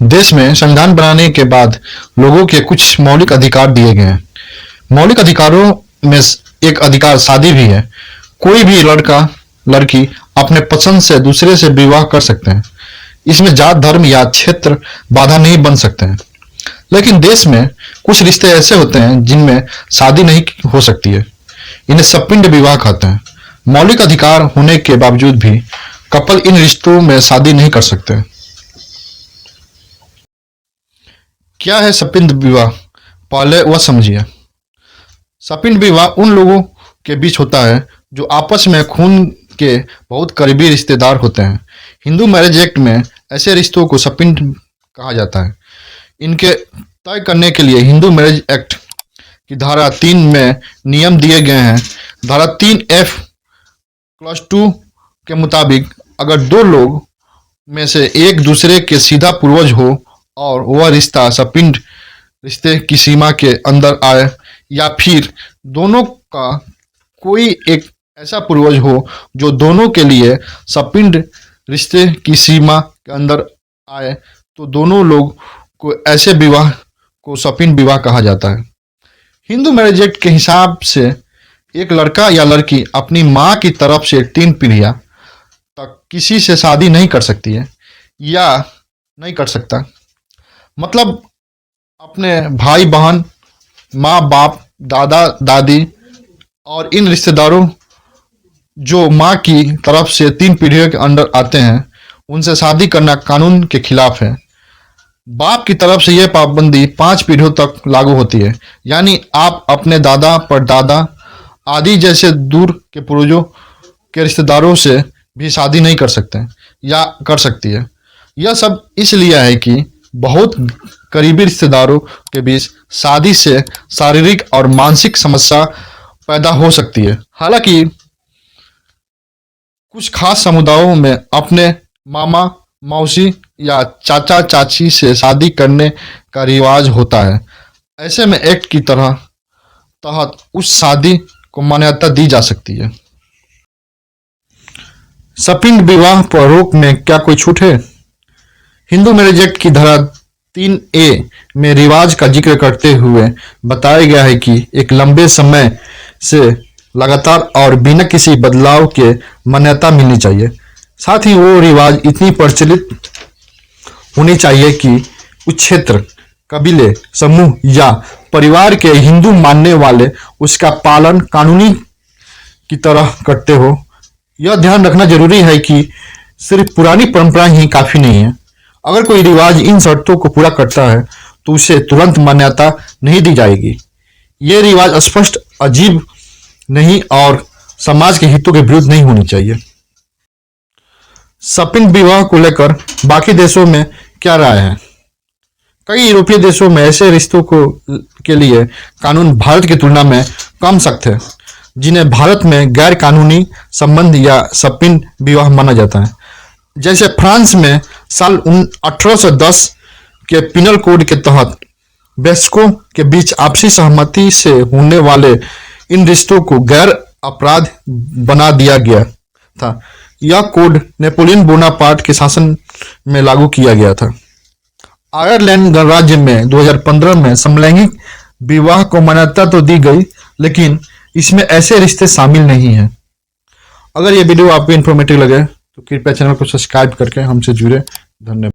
देश में संविधान बनाने के बाद लोगों के कुछ मौलिक अधिकार दिए गए हैं। मौलिक अधिकारों में एक अधिकार शादी भी है। कोई भी लड़का लड़की अपने पसंद से दूसरे से विवाह कर सकते हैं। इसमें जात धर्म या क्षेत्र बाधा नहीं बन सकते हैं। लेकिन देश में कुछ रिश्ते ऐसे होते हैं जिनमें शादी नहीं हो सकती है। इन्हें सपिंड विवाह कहते हैं। मौलिक अधिकार होने के बावजूद भी कपल इन रिश्तों में शादी नहीं कर सकते। क्या है सपिंड विवाह? पहले वह समझिए। सपिंड विवाह उन लोगों के बीच होता है जो आपस में खून के बहुत करीबी रिश्तेदार होते हैं। हिंदू मैरिज एक्ट में ऐसे रिश्तों को सपिंड कहा जाता है। इनके तय करने के लिए हिंदू मैरिज एक्ट की धारा 3 में नियम दिए गए हैं। धारा 3F(2) के मुताबिक अगर दो लोग में से एक दूसरे के सीधा पूर्वज हो और वह रिश्ता सपिंड रिश्ते की सीमा के अंदर आए, या फिर दोनों का कोई एक ऐसा पूर्वज हो जो दोनों के लिए सपिंड रिश्ते की सीमा के अंदर आए, तो दोनों लोग को ऐसे विवाह को सपिंड विवाह कहा जाता है। हिंदू मैरिज एक्ट के हिसाब से एक लड़का या लड़की अपनी माँ की तरफ से 3 पीढ़ियां तक किसी से शादी नहीं कर सकती है या नहीं कर सकता। मतलब अपने भाई बहन, माँ बाप, दादा दादी और इन रिश्तेदारों जो माँ की तरफ से 3 पीढ़ियों के अंदर आते हैं, उनसे शादी करना कानून के खिलाफ है। बाप की तरफ से यह पाबंदी 5 पीढ़ियों तक लागू होती है। यानी आप अपने दादा, परदादा आदि जैसे दूर के पूर्वजों के रिश्तेदारों से भी शादी नहीं कर सकते या कर सकती है। यह सब इसलिए है कि बहुत करीबी रिश्तेदारों के बीच शादी से शारीरिक और मानसिक समस्या पैदा हो सकती है। हालांकि कुछ खास समुदायों में अपने मामा, मौसी या चाचा चाची से शादी करने का रिवाज होता है। ऐसे में एक्ट की तहत उस शादी को मान्यता दी जा सकती है। सपिंड विवाह पर रोक में क्या कोई छूट है? हिंदू मैरिज एक्ट की धारा 3A में रिवाज का जिक्र करते हुए बताया गया है कि एक लंबे समय से लगातार और बिना किसी बदलाव के मान्यता मिलनी चाहिए। साथ ही वो रिवाज इतनी प्रचलित होनी चाहिए कि उस क्षेत्र, कबीले, समूह या परिवार के हिंदू मानने वाले उसका पालन कानूनी की तरह करते हो। यह ध्यान रखना जरूरी है कि सिर्फ पुरानी परंपरा ही काफी नहीं है। अगर कोई रिवाज इन शर्तों को पूरा करता है तो उसे तुरंत मान्यता नहीं दी जाएगी। ये रिवाज स्पष्ट, अजीब नहीं और समाज के हितों के विरुद्ध नहीं होनी चाहिए। सपिंड विवाह को लेकर बाकी देशों में क्या राय है? कई यूरोपीय देशों में ऐसे रिश्तों के लिए कानून भारत की तुलना में कम सख्त है, जिन्हें भारत में गैर कानूनी संबंध या सपिंड विवाह माना जाता है। जैसे फ्रांस में साल 1810 के पिनल कोड के तहत वयस्कों के बीच आपसी सहमति से होने वाले इन रिश्तों को गैर अपराध बना दिया गया था। यह कोड नेपोलियन बोनापार्ट के शासन में लागू किया गया था। आयरलैंड गणराज्य में 2015 में समलैंगिक विवाह को मान्यता तो दी गई, लेकिन इसमें ऐसे रिश्ते शामिल नहीं हैं। अगर ये वीडियो आपको इन्फॉर्मेटिव लगे तो कृपया चैनल को सब्सक्राइब करके हमसे जुड़े। धन्यवाद।